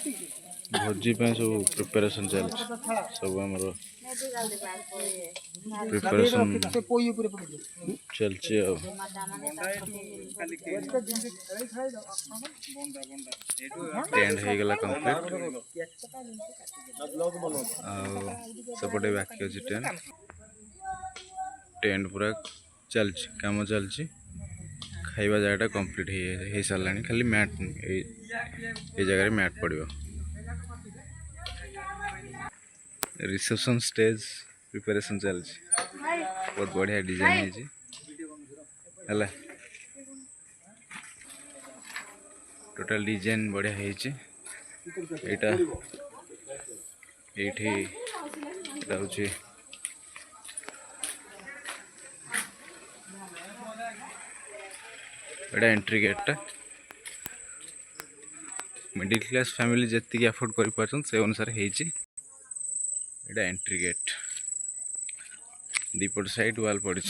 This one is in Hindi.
भोजी पे सब प्रिपरेशन चल सब आमर प्रिपरेशन चलची टेंट हो गला कंप्लीट सेपटे बाकी अच्छे टेंट पूरा चल कम चलची खाइबा जगह कंप्लीट हो सारा खाली मैट ये जगह मैट पड़ो रिसेप्शन स्टेज प्रिपरेशन चल बहुत बढ़िया डिजाइन है टोटल डिजाइन बढ़िया है entry gate middle class family जी अफोर्ड कर से अनुसार एंट्री गेट दीपट साइड वाल पड़ी।